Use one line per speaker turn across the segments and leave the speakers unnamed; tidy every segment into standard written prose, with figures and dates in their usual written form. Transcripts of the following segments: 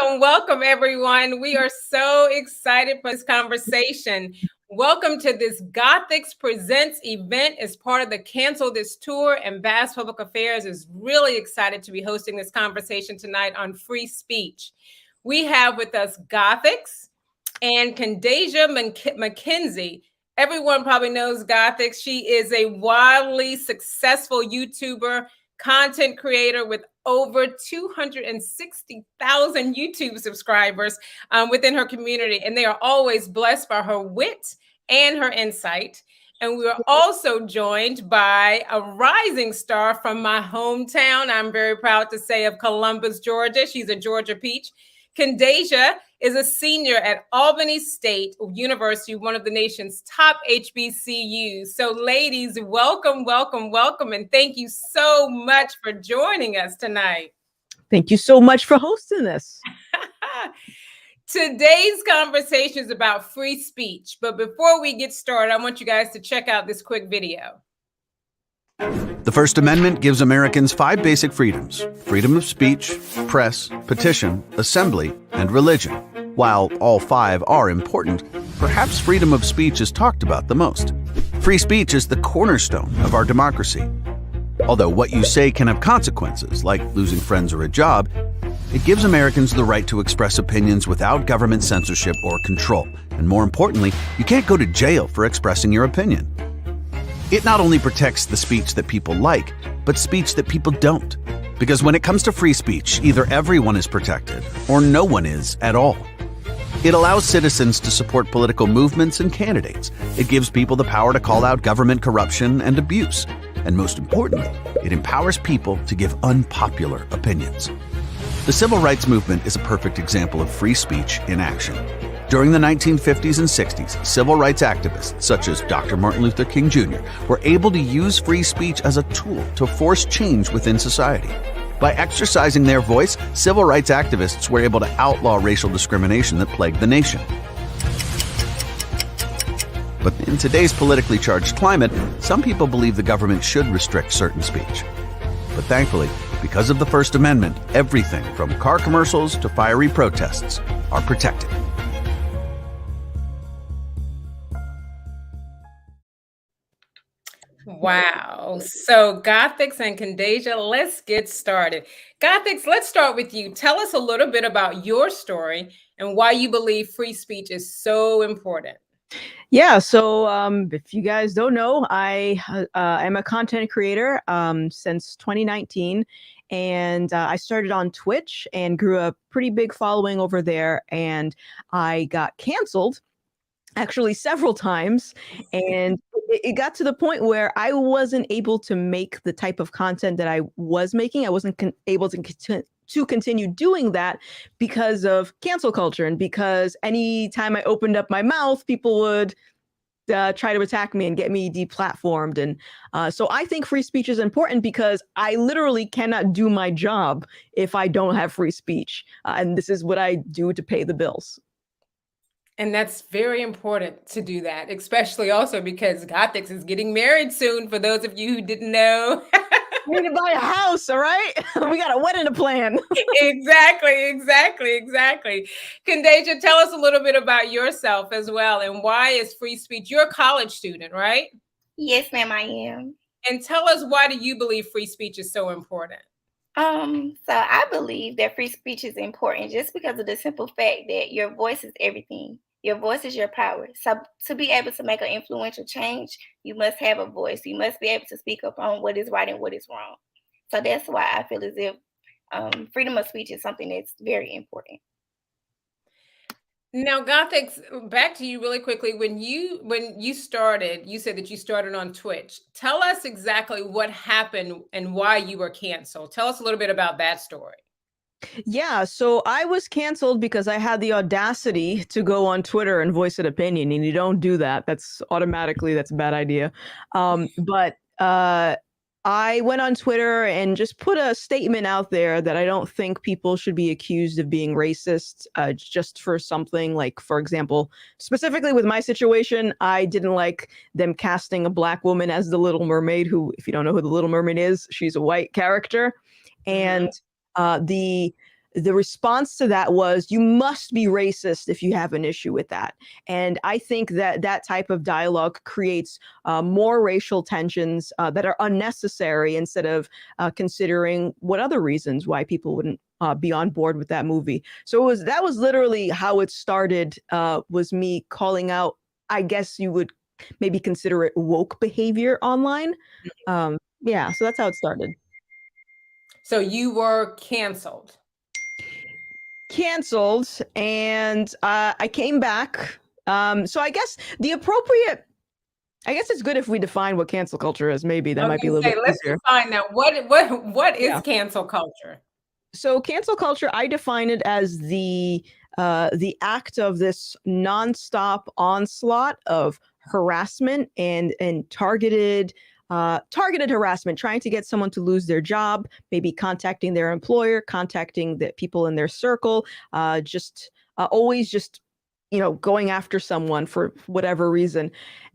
Welcome, everyone. We are so excited for this conversation. Welcome to this Gothics Presents event as part of the Cancel This Tour, and Bass Public Affairs is really excited to be hosting this conversation tonight on free speech. We have with us Gothics and Candasia McKenzie. Everyone probably knows Gothics. She is a wildly successful YouTuber, content creator with over 260,000 YouTube subscribers within her community. And they are always blessed by her wit and her insight. And we are also joined by a rising star from my hometown. I'm very proud to say of Columbus, Georgia. She's a Georgia peach. Candasia is a senior at Albany State University, one of the nation's top HBCUs. So ladies, welcome, and thank you so much for joining us tonight.
Thank you so much for hosting this.
Today's conversation is about free speech, but before we get started, I want you guys to check out this quick video.
The First Amendment gives Americans 5 basic freedoms: freedom of speech, press, petition, assembly, and religion. While all 5 are important, perhaps freedom of speech is talked about the most. Free speech is the cornerstone of our democracy. Although what you say can have consequences, like losing friends or a job, it gives Americans the right to express opinions without government censorship or control. And more importantly, you can't go to jail for expressing your opinion. It not only protects the speech that people like, but speech that people don't. Because when it comes to free speech, either everyone is protected or no one is at all. It allows citizens to support political movements and candidates. It gives people the power to call out government corruption and abuse. And most importantly, it empowers people to give unpopular opinions. The civil rights movement is a perfect example of free speech in action. During the 1950s and 60s, civil rights activists such as Dr. Martin Luther King Jr. were able to use free speech as a tool to force change within society. By exercising their voice, civil rights activists were able to outlaw racial discrimination that plagued the nation. But in today's politically charged climate, some people believe the government should restrict certain speech. But thankfully, because of the First Amendment, everything from car commercials to fiery protests are protected.
Wow. So Gothics and Candasia, let's get started. Gothics, let's start with you. Tell us a little bit about your story and why you believe free speech is so important.
Yeah, so if you guys don't know, I am a content creator since 2019, and I started on Twitch and grew a pretty big following over there, and I got canceled actually several times, and it got to the point where I wasn't able to make the type of content that I was making. I wasn't able to continue doing that because of cancel culture, and because anytime I opened up my mouth, people would try to attack me and get me deplatformed. And so I think free speech is important because I literally cannot do my job if I don't have free speech. And this is what I do to pay the bills.
And that's very important to do that, especially also because Gothics is getting married soon, for those of you who didn't know.
We need to buy a house, all right? We got a wedding to plan.
Exactly. Candasia, tell us a little bit about yourself as well, and why is free speech? You're a college student, right?
Yes, ma'am, I am.
And tell us, why do you believe free speech is so important?
So I believe that free speech is important just because of the simple fact that your voice is everything. Your voice is your power. So to be able to make an influential change, you must have a voice. You must be able to speak up on what is right and what is wrong. So that's why I feel as if freedom of speech is something that's very important.
Now, Gothics, back to you really quickly. When you started, you said that you started on Twitch. Tell us exactly what happened and why you were canceled. Tell us a little bit about that story.
Yeah, so I was canceled because I had the audacity to go on Twitter and voice an opinion, and you don't do that. That's a bad idea. But I went on Twitter and just put a statement out there that I don't think people should be accused of being racist just for something like, for example, specifically with my situation, I didn't like them casting a Black woman as the Little Mermaid, who, if you don't know who the Little Mermaid is, she's a white character. And the the response to that was, you must be racist if you have an issue with that. And I think that that type of dialogue creates more racial tensions that are unnecessary, instead of considering what other reasons why people wouldn't be on board with that movie. So that was literally how it started, was me calling out, I guess you would maybe consider it woke behavior online. Yeah, so that's how it started.
So you were canceled.
Canceled, and I came back. So I guess I guess it's good if we define what cancel culture is. Maybe that
I was
might be a
gonna
little
say,
bit
let's
easier.
define that. What is
Yeah.
cancel culture?
So cancel culture, I define it as the act of this nonstop onslaught of harassment and targeted harassment, trying to get someone to lose their job, maybe contacting their employer, contacting the people in their circle, just always just going after someone for whatever reason.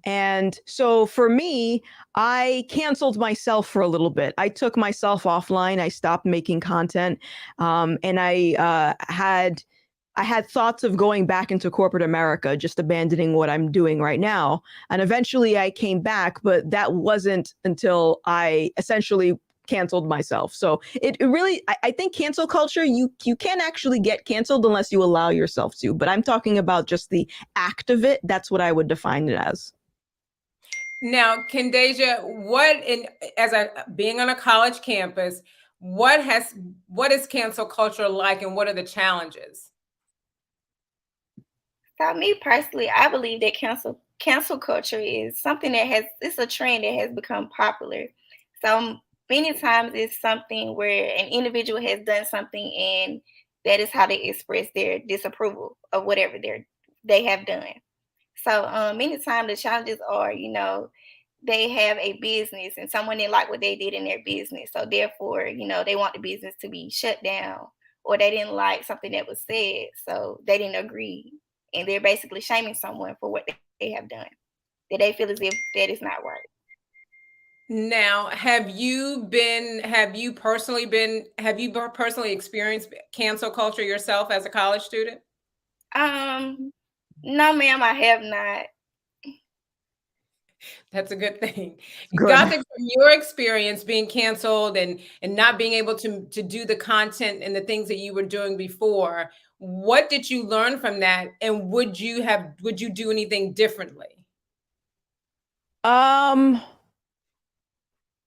And so for me, I canceled myself for a little bit. I took myself offline. I stopped making content, and I had thoughts of going back into corporate America, just abandoning what I'm doing right now. And eventually I came back, but that wasn't until I essentially canceled myself. So it really, I think cancel culture, you can't actually get canceled unless you allow yourself to. But I'm talking about just the act of it. That's what I would define it as.
Now, Kendasia, being on a college campus, what is cancel culture like, and what are the challenges?
So me personally, I believe that cancel culture is something it's a trend that has become popular. So many times it's something where an individual has done something, and that is how they express their disapproval of whatever they have done. So many times the challenges are, they have a business and someone didn't like what they did in their business. So therefore, they want the business to be shut down, or they didn't like something that was said. So they didn't agree. And they're basically shaming someone for what they have done, that they feel as if that is not right.
Now, have you personally experienced cancel culture yourself as a college student?
Um, no, ma'am, I have not.
That's a good thing.
Good.
Gothic, from your experience being canceled and not being able to do the content and the things that you were doing before, what did you learn from that? And would you do anything differently?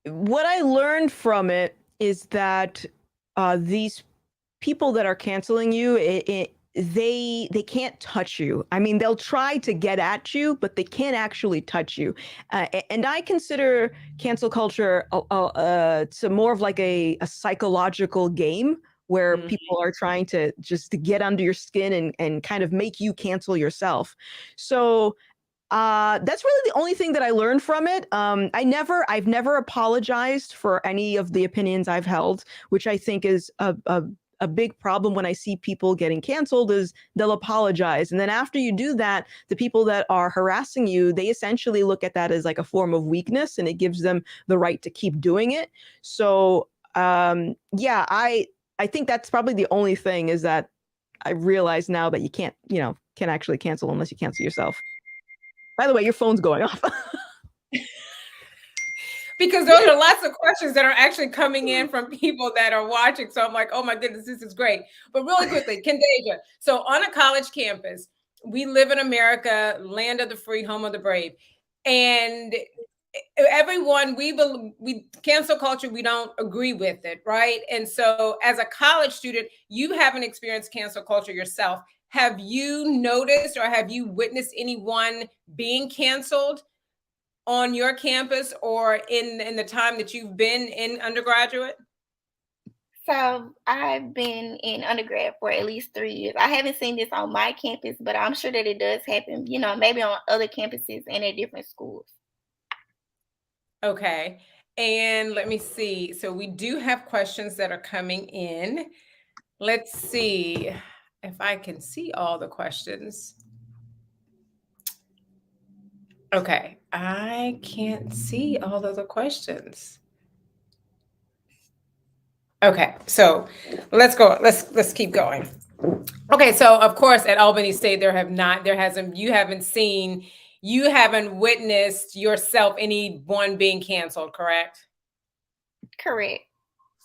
What I learned from it is that these people that are canceling you, they can't touch you. I mean, they'll try to get at you, but they can't actually touch you. And I consider cancel culture to more of like a psychological game, where people are trying to just to get under your skin and kind of make you cancel yourself. So that's really the only thing that I learned from it. I've never apologized for any of the opinions I've held, which I think is a big problem when I see people getting canceled. Is they'll apologize, and then after you do that, the people that are harassing you, they essentially look at that as like a form of weakness, and it gives them the right to keep doing it. So yeah, I think that's probably the only thing, is that I realize now that you can't actually cancel unless you cancel yourself. By the way, your phone's going off.
Because those are lots of questions that are actually coming in from people that are watching. So I'm like, oh my goodness, this is great. But really quickly, Kendasia, so on a college campus, we live in America, land of the free, home of the brave. And everyone, we cancel culture, we don't agree with it, right? And so as a college student, you haven't experienced cancel culture yourself. Have you noticed or have you witnessed anyone being canceled on your campus or in the time that you've been in undergraduate?
So I've been in undergrad for at least 3 years. I haven't seen this on my campus, but I'm sure that it does happen, maybe on other campuses and at different schools.
Okay. And let me see. So we do have questions that are coming in. Let's see if I can see all the questions. Okay. I can't see all of the questions. Okay, so let's go. Let's keep going. Okay, so of course at Albany State you haven't witnessed yourself anyone being canceled, correct?
Correct.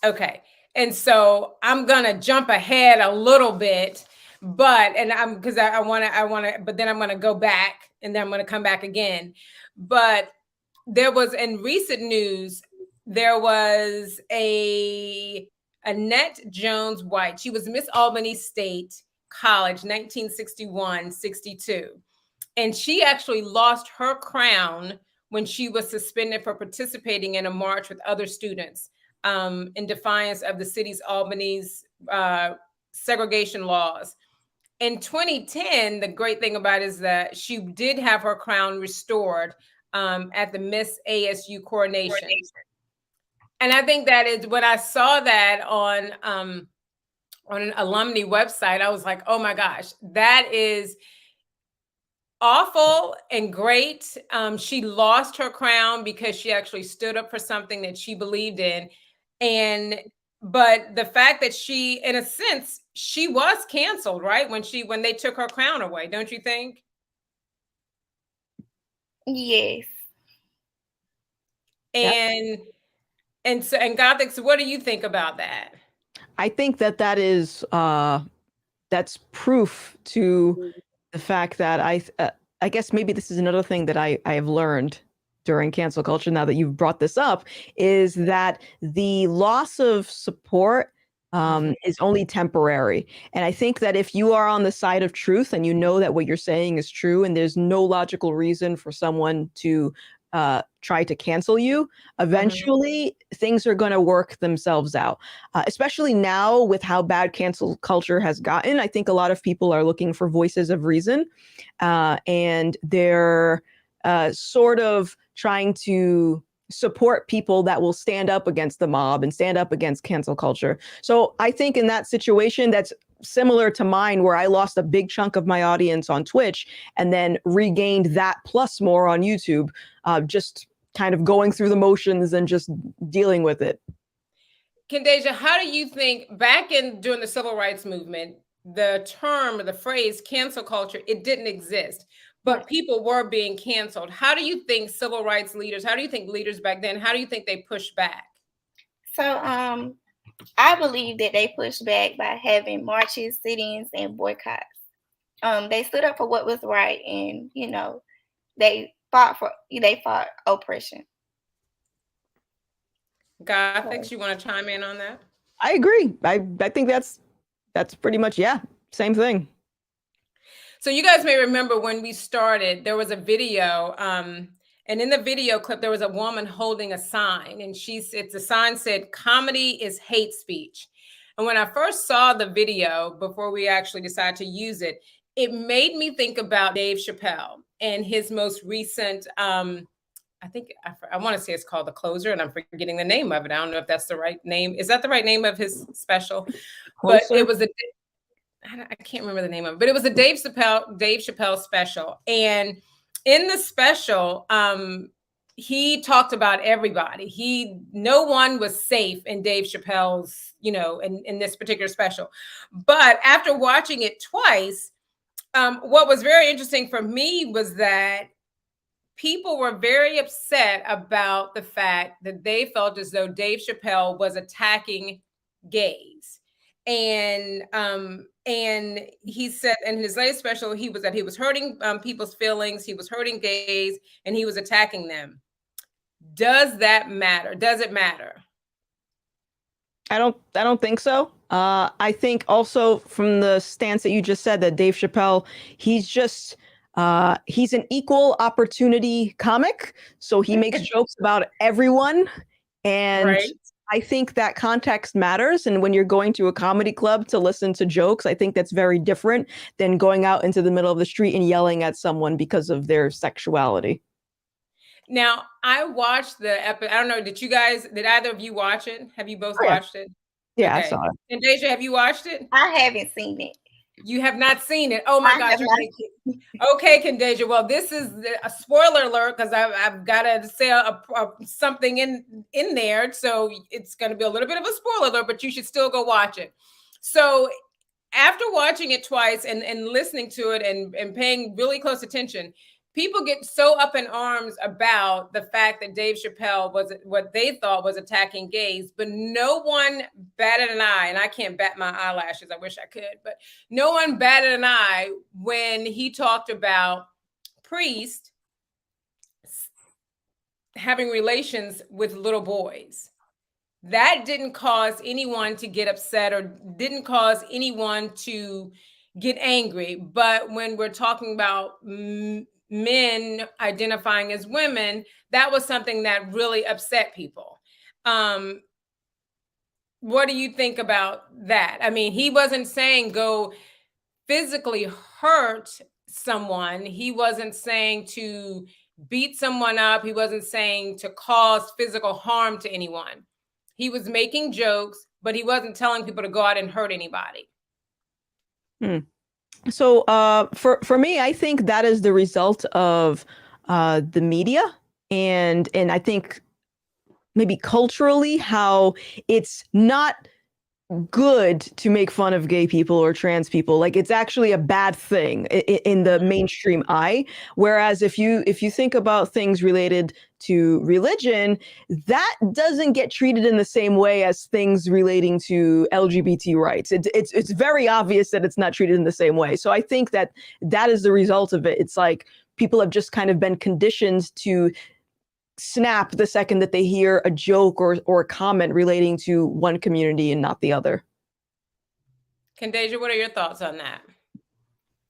Okay. And so I'm gonna jump ahead a little bit, and I'm because I wanna, but then I'm gonna go back and then I'm gonna come back again. But there was in recent news, there was a Annette Jones White. She was Miss Albany State College, 1961-62. And she actually lost her crown when she was suspended for participating in a march with other students in defiance of the city's Albany's segregation laws. In 2010, the great thing about it is that she did have her crown restored at the Miss ASU coronation. And I think that is when I saw that on an alumni website, I was like, oh my gosh, that is awful and great. She lost her crown because she actually stood up for something that she believed in. But the fact that she, in a sense, she was canceled, right? When they took her crown away, don't you think?
Yes.
And Gothic, so what do you think about that?
I think that is that's proof to the fact that I guess maybe this is another thing that I have learned during cancel culture, now that you've brought this up, is that the loss of support is only temporary. And I think that if you are on the side of truth and you know that what you're saying is true and there's no logical reason for someone to try to cancel you, eventually things are going to work themselves out. Especially now with how bad cancel culture has gotten, I think a lot of people are looking for voices of reason, and they're sort of trying to support people that will stand up against the mob and stand up against cancel culture. So I think in that situation, that's similar to mine, where I lost a big chunk of my audience on Twitch and then regained that plus more on YouTube, just kind of going through the motions and just dealing with it.
Kendasia, how do you think during the civil rights movement, the phrase cancel culture, it didn't exist, but people were being canceled? How do you think leaders back then, how do you think they pushed back?
So I believe that they pushed back by having marches, sit-ins, and boycotts. They stood up for what was right, and they fought oppression.
Gothics, you want to chime in on that?
I agree. I think that's pretty much, yeah, same thing.
So you guys may remember when we started, there was a video, and in the video clip, there was a woman holding a sign, and the sign said, "Comedy is hate speech." And when I first saw the video, before we actually decided to use it, it made me think about Dave Chappelle and his most recent, I think I want to say it's called The Closer, and I'm forgetting the name of it. I don't know if that's the right name. Is that the right name of his special? But it was I can't remember the name of it, but it was a Dave Chappelle special. And in the special, he talked about everybody. No one was safe in Dave Chappelle's, in this particular special. But after watching it twice, what was very interesting for me was that people were very upset about the fact that they felt as though Dave Chappelle was attacking gays. And he said in his latest special, he was hurting people's feelings, he was hurting gays, and he was attacking them. Does that matter? Does it matter?
I don't think so. I think also from the stance that you just said, that Dave Chappelle, he's an equal opportunity comic. So he makes jokes about everyone. And right. I think that context matters. And when you're going to a comedy club to listen to jokes, I think that's very different than going out into the middle of the street and yelling at someone because of their sexuality.
Now, I watched the episode. I don't know. Did either of you watch it? Have you both watched it?
Yeah, okay. I saw it.
And Deja, have you watched it?
I haven't seen it.
You have not seen it. Oh my
I
gosh.
have not.
Okay, Kandasia. Well, this is a spoiler alert because I've got to say something in there. So it's going to be a little bit of a spoiler alert, but you should still go watch it. So after watching it twice and listening to it and paying really close attention, people get so up in arms about the fact that Dave Chappelle was what they thought was attacking gays, but no one batted an eye, and I can't bat my eyelashes. I wish I could, but no one batted an eye when he talked about priests having relations with little boys. That didn't cause anyone to get upset or didn't cause anyone to get angry. But when we're talking about men identifying as women, that was something that really upset people. What do you think about that? I mean, he wasn't saying go physically hurt someone. He wasn't saying to beat someone up. He wasn't saying to cause physical harm to anyone. He was making jokes, but he wasn't telling people to go out and hurt anybody.
So for me, I think that is the result of the media, and I think maybe culturally how it's not good to make fun of gay people or trans people. Like, it's actually a bad thing in the mainstream eye. Whereas if you think about things related to religion, that doesn't get treated in the same way as things relating to LGBT rights. It's very obvious that it's not treated in the same way. So I think that is the result of it. It's like people have just kind of been conditioned to snap the second that they hear a joke or a comment relating to one community and not the other.
Kandasia, what are your thoughts on that?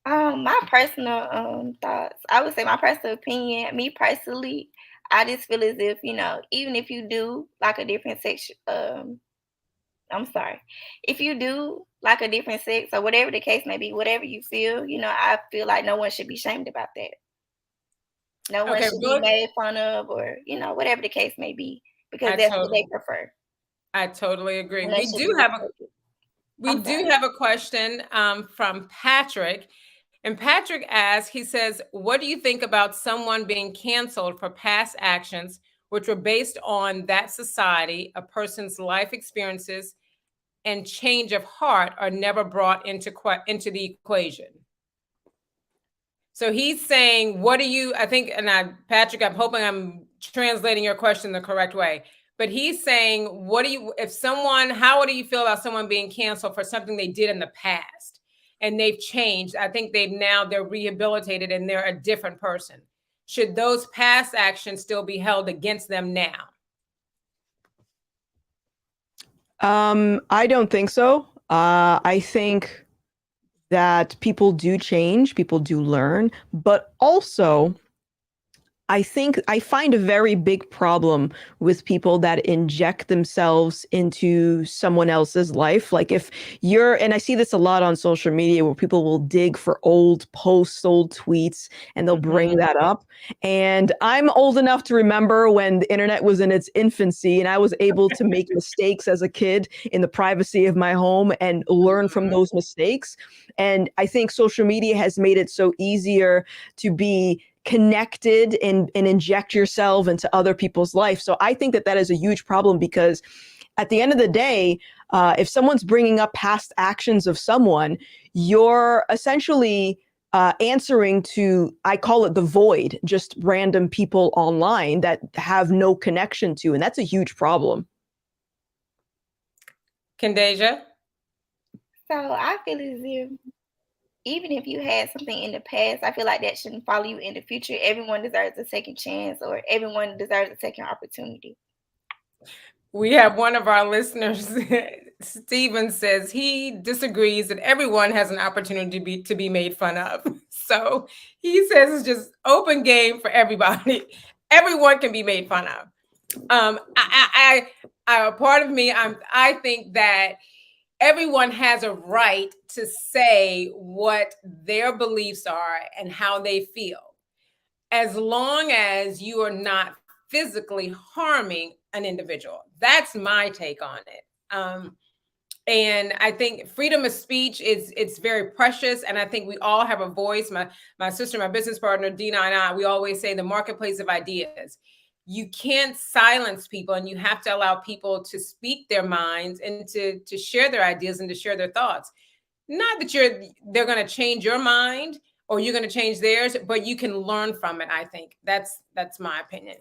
My personal thoughts, I would say my personal opinion, me personally, I just feel as if, even if you do like a different sex, if you do like a different sex or whatever the case may be, whatever you feel, I feel like no one should be shamed about that. No one should be made fun of or, whatever the case may be, because that's what they prefer.
I totally agree. We do have a question from Patrick. And Patrick asks, he says, what do you think about someone being canceled for past actions which were based on that society, a person's life experiences, and change of heart are never brought into the equation? So he's saying, Patrick, I'm hoping I'm translating your question the correct way. But he's saying, how do you feel about someone being canceled for something they did in the past and they've changed? I think they're rehabilitated and they're a different person. Should those past actions still be held against them now?
I don't think so. I think that people do change, people do learn, but also I think I find a very big problem with people that inject themselves into someone else's life. Like and I see this a lot on social media where people will dig for old posts, old tweets, and they'll bring that up. And I'm old enough to remember when the internet was in its infancy and I was able to make mistakes as a kid in the privacy of my home and learn from those mistakes. And I think social media has made it so easier to be connected and inject yourself into other people's life. So I think that is a huge problem, because at the end of the day, if someone's bringing up past actions of someone, you're essentially answering to, I call it the void, just random people online that have no connection to, and that's a huge problem.
Kandasia?
So I feel as if even if you had something in the past, I feel like that shouldn't follow you in the future. Everyone deserves a second chance, or everyone deserves a second opportunity.
We have one of our listeners, Steven, says he disagrees that everyone has an opportunity to be made fun of. So he says it's just open game for everybody. Everyone can be made fun of. Part of me, I think that everyone has a right to say what their beliefs are and how they feel, as long as you are not physically harming an individual. That's my take on it. And I think freedom of speech it's very precious. And I think we all have a voice. My sister, my business partner, Dina, and I, we always say the marketplace of ideas. You can't silence people, and you have to allow people to speak their minds and to share their ideas and to share their thoughts. Not that they're going to change your mind or you're going to change theirs, but you can learn from it. I think that's my opinion.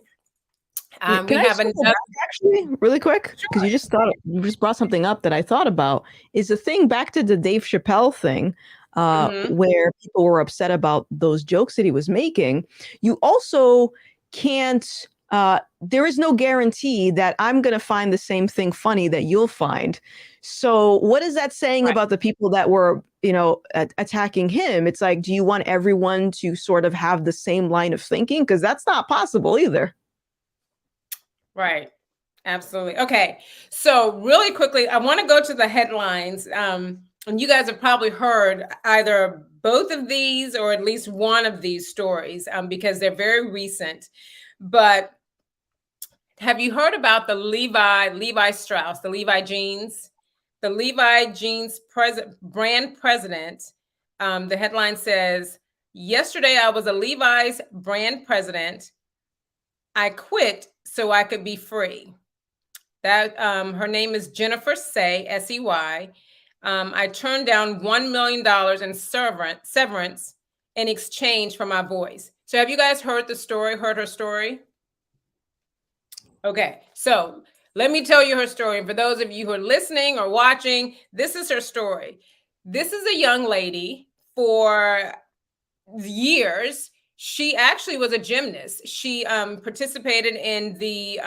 Can I just go back, actually, really quick? Because you just brought something up that I thought about. Is the thing back to the Dave Chappelle thing, where people were upset about those jokes that he was making. You also can't. There is no guarantee that I'm going to find the same thing funny that you'll find. So, what is that saying about the people that were, attacking him? It's like, do you want everyone to sort of have the same line of thinking? Because that's not possible either.
Right. Absolutely. Okay. So really quickly, I want to go to the headlines. And you guys have probably heard either both of these or at least one of these stories because they're very recent. But have you heard about the Levi Strauss, the Levi jeans? The Levi jeans brand president. The headline says, "Yesterday I was a Levi's brand president. I quit so I could be free." That her name is Jennifer Say, S-E-Y. I turned down $1 million in severance in exchange for my voice. So have you guys heard her story? Okay, so let me tell you her story. And for those of you who are listening or watching, this is her story. This is a young lady. For years, she actually was a gymnast. She participated in the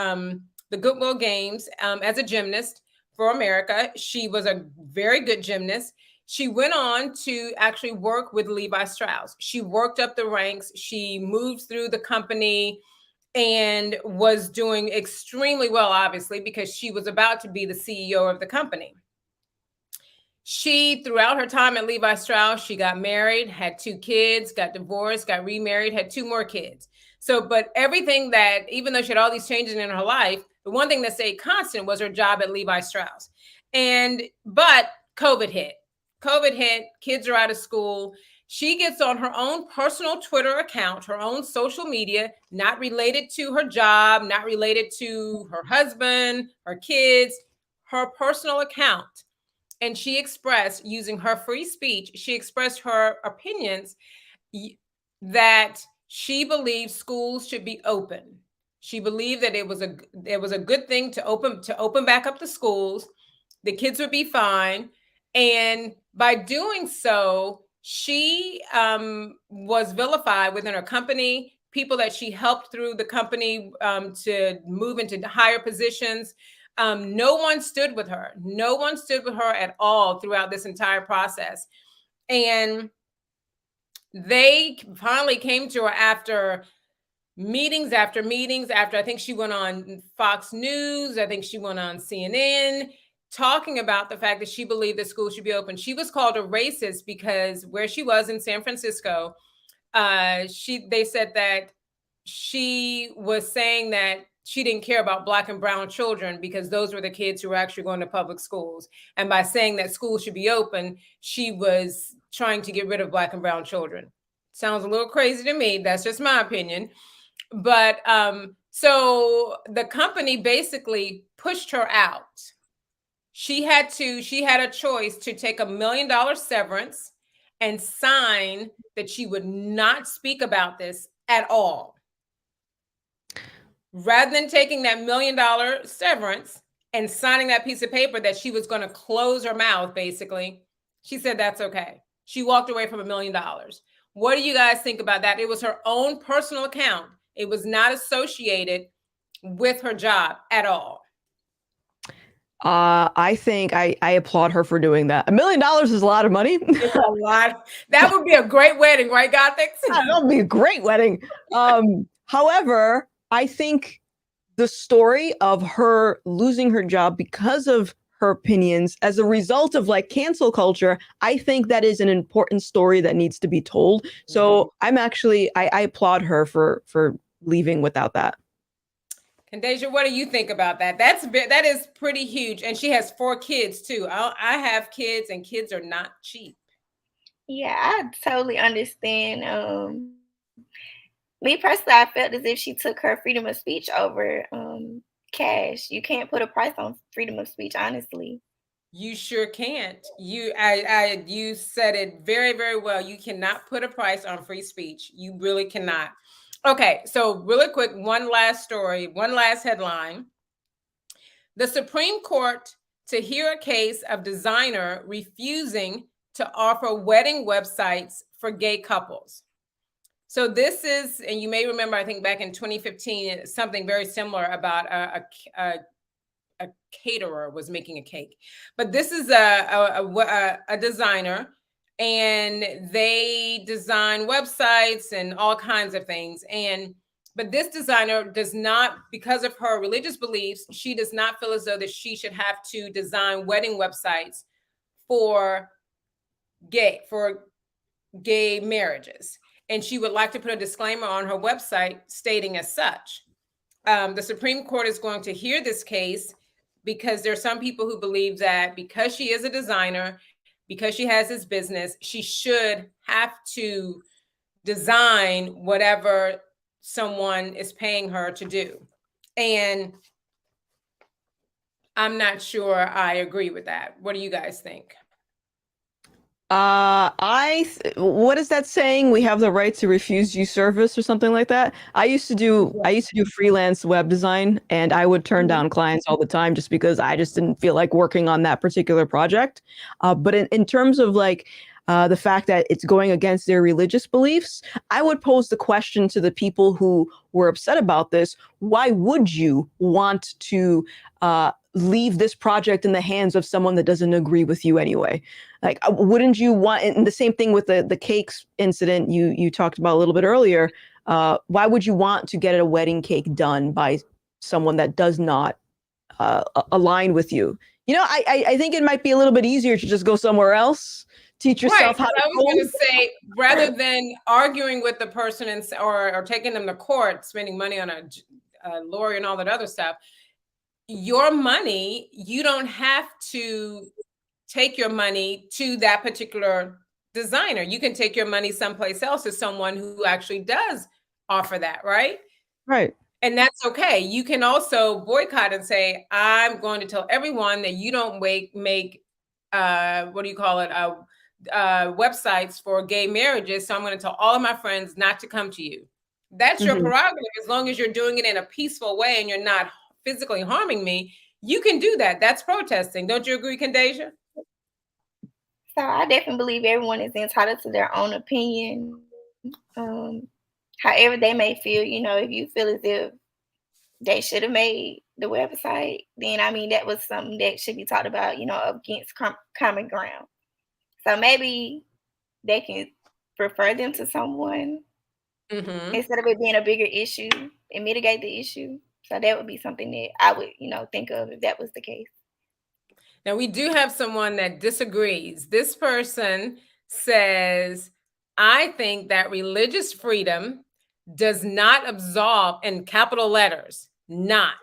Goodwill Games as a gymnast for America. She was a very good gymnast. She went on to actually work with Levi Strauss. She worked up the ranks. She moved through the company and was doing extremely well, obviously, because she was about to be the CEO of the company. She, throughout her time at Levi Strauss, she got married, had 2 kids, got divorced, got remarried, had 2 more kids. So, but everything that, even though she had all these changes in her life, the one thing that stayed constant was her job at Levi Strauss. But COVID hit, kids are out of school. She gets on her own personal Twitter account, her own social media, not related to her job, not related to her husband, her kids, her personal account. And she expressed, using her free speech, she expressed her opinions that she believed schools should be open. She believed that it was a good thing to open back up the schools. The kids would be fine. And by doing so, she was vilified within her company. People that she helped through the company to move into higher positions. No one stood with her. No one stood with her at all throughout this entire process. And they finally came to her after meetings, after I think she went on Fox News. I think she went on CNN talking about the fact that she believed that schools should be open. She was called a racist because where she was in San Francisco, they said that she was saying that she didn't care about Black and brown children because those were the kids who were actually going to public schools. And by saying that schools should be open, she was trying to get rid of Black and brown children. Sounds a little crazy to me. That's just my opinion. But so the company basically pushed her out. She had a choice to take $1 million severance and sign that she would not speak about this at all. Rather than taking that $1 million severance and signing that piece of paper that she was going to close her mouth, basically, she said that's okay. She walked away from $1 million. What do you guys think about that? It was her own personal account. It was not associated with her job at all.
I think I applaud her for doing that. $1 million is a lot of money.
It's a lot. That would be a great wedding, right, Gothics?
That would be a great wedding. However, I think the story of her losing her job because of her opinions as a result of like cancel culture, I think that is an important story that needs to be told. So I'm actually, I applaud her for leaving without that.
Kandasia, what do you think about that? That is pretty huge, and she has 4 kids too. I have kids, and kids are not cheap.
Yeah, I totally understand. Me personally, I felt as if she took her freedom of speech over cash. You can't put a price on freedom of speech, honestly.
You sure can't. You said it very, very well. You cannot put a price on free speech. You really cannot. Okay, so really quick, one last story, one last headline. The Supreme Court to hear a case of designer refusing to offer wedding websites for gay couples. So this is, and you may remember, I think back in 2015, something very similar about a caterer was making a cake. But this is a designer, and they design websites and all kinds of things. But this designer does not, because of her religious beliefs, she does not feel as though that she should have to design wedding websites for gay marriages. And she would like to put a disclaimer on her website stating as such. The Supreme Court is going to hear this case because there are some people who believe that because she is a designer, because she has this business, she should have to design whatever someone is paying her to do. And I'm not sure I agree with that. What do you guys think?
What is that saying? We have the right to refuse you service or something like that. I used to do freelance web design, and I would turn down clients all the time just because I just didn't feel like working on that particular project. But in terms of like the fact that it's going against their religious beliefs, I would pose the question to the people who were upset about this: why would you want to leave this project in the hands of someone that doesn't agree with you anyway? Like, wouldn't you want, and the same thing with the cakes incident you talked about a little bit earlier, why would you want to get a wedding cake done by someone that does not align with you? You know, I think it might be a little bit easier to just go somewhere else, teach yourself
Right,
how to
I was going to say, rather than arguing with the person or taking them to court, spending money on a lawyer and all that other stuff, your money, you don't have to take your money to that particular designer. You can take your money someplace else to someone who actually does offer that, right?
Right.
And that's okay. You can also boycott and say, I'm going to tell everyone that you don't make what do you call it? Websites for gay marriages. So I'm going to tell all of my friends not to come to you. That's your prerogative. As long as you're doing it in a peaceful way and you're not physically harming me, you can do that. That's protesting. Don't you agree, Kandasia?
So I definitely believe everyone is entitled to their own opinion. However they may feel, if you feel as if they should have made the website, then I mean that was something that should be talked about, against common ground. So maybe they can refer them to someone instead of it being a bigger issue and mitigate the issue. So that would be something that I would, think of if that was the case.
Now, we do have someone that disagrees. This person says, I think that religious freedom does not absolve, in capital letters, not.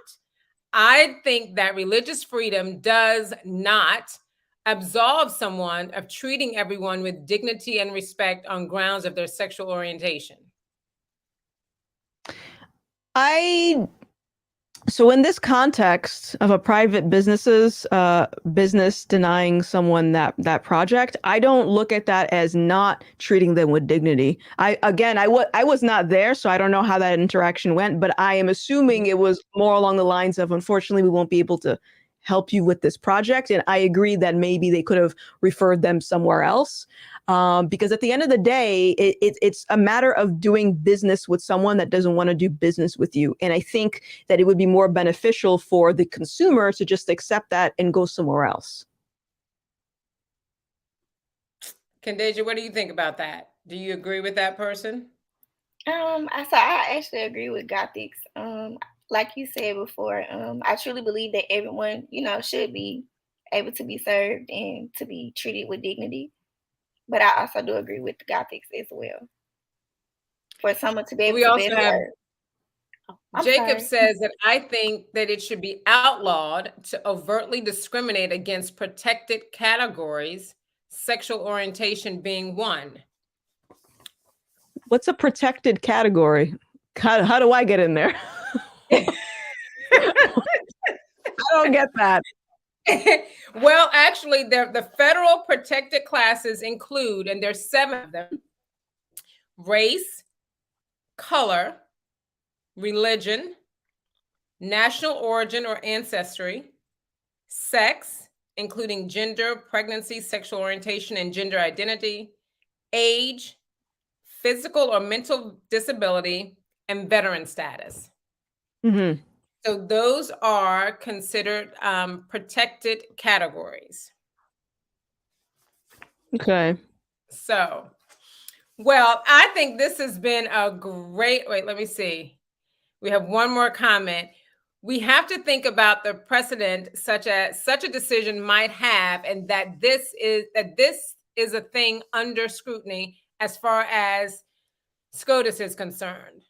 I think that religious freedom does not absolve someone of treating everyone with dignity and respect on grounds of their sexual orientation.
So in this context of a private business denying someone that project, I don't look at that as not treating them with dignity. I was not there, so I don't know how that interaction went, but I am assuming it was more along the lines of, unfortunately, we won't be able to help you with this project. And I agree that maybe they could have referred them somewhere else. Because at the end of the day, it's a matter of doing business with someone that doesn't want to do business with you. And I think that it would be more beneficial for the consumer to just accept that and go somewhere else.
Kandasia, what do you think about that? Do you agree with that person?
I actually agree with Gothics. Like you said before, I truly believe that everyone, should be able to be served and to be treated with dignity. But I also do agree with the Gothics as well. For someone to be able to be served.
Jacob says that I think that it should be outlawed to overtly discriminate against protected categories, sexual orientation being one.
What's a protected category? How do I get in there? I don't get that.
Well, actually, the federal protected classes include, and there's 7 of them: race, color, religion, national origin or ancestry, sex, including gender, pregnancy, sexual orientation, and gender identity, age, physical or mental disability, and veteran status.
Mm-hmm.
So those are considered protected categories.
Okay.
So, well, I think this has been a great, wait, let me see. We have one more comment. We have to think about the precedent such a decision might have, and that this is a thing under scrutiny as far as SCOTUS is concerned.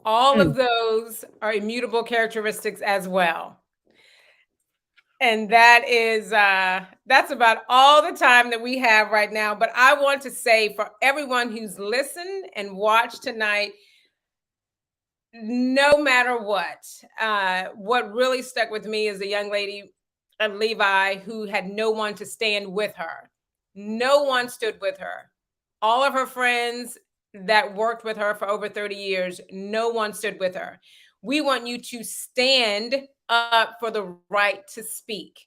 All of those are immutable characteristics as well. And that is that's about all the time that we have right now. But I want to say, for everyone who's listened and watched tonight, no matter what really stuck with me is a young lady at Levi who had no one to stand with her. No one stood with her. All of her friends that worked with her for over 30 years, no one stood with her. We want you to stand up for the right to speak,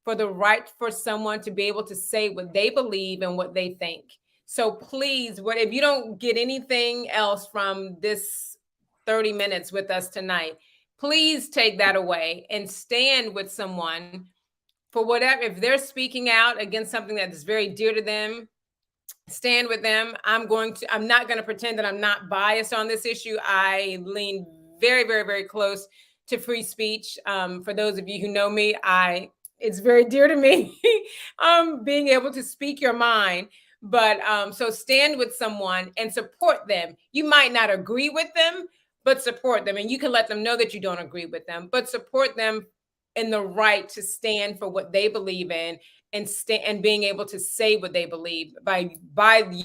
for the right for someone to be able to say what they believe and what they think. So please, if you don't get anything else from this 30 minutes with us tonight, please take that away and stand with someone for whatever. If they're speaking out against something that is very dear to them, stand with them. I'm not going to pretend that I'm not biased on this issue. I lean very, very, very close to free speech. For those of you who know me, it's very dear to me, being able to speak your mind. But so stand with someone and support them. You might not agree with them, but support them. And you can let them know that you don't agree with them, but support them in the right to stand for what they believe in, and being able to say what they believe by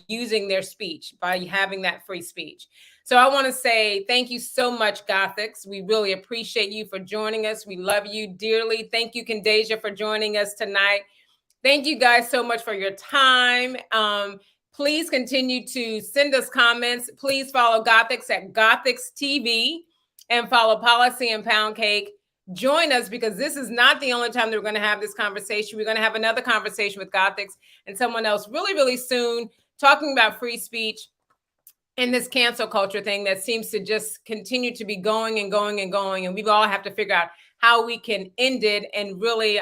using their speech, by having that free speech. So I want to say thank you so much, Gothics. We really appreciate you for joining us. We love you dearly. Thank you, Candasia, for joining us tonight. Thank you guys so much for your time. Please continue to send us comments. Please follow Gothics at Gothics TV and follow Policy and Pound Cake. Join us, because this is not the only time that we're going to have this conversation. We're going to have another conversation with Gothics and someone else really, really soon, talking about free speech and this cancel culture thing that seems to just continue to be going and going and going. And we all have to figure out how we can end it and really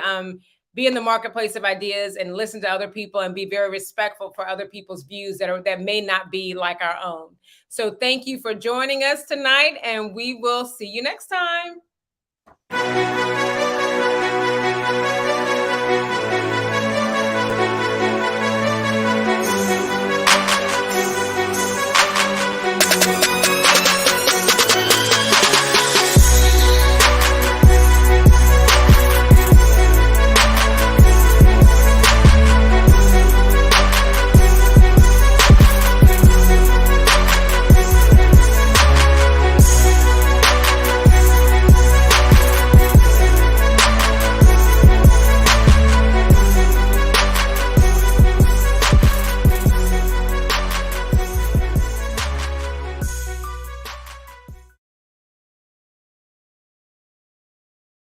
be in the marketplace of ideas and listen to other people and be very respectful for other people's views that may not be like our own. So thank you for joining us tonight, and we will see you next time.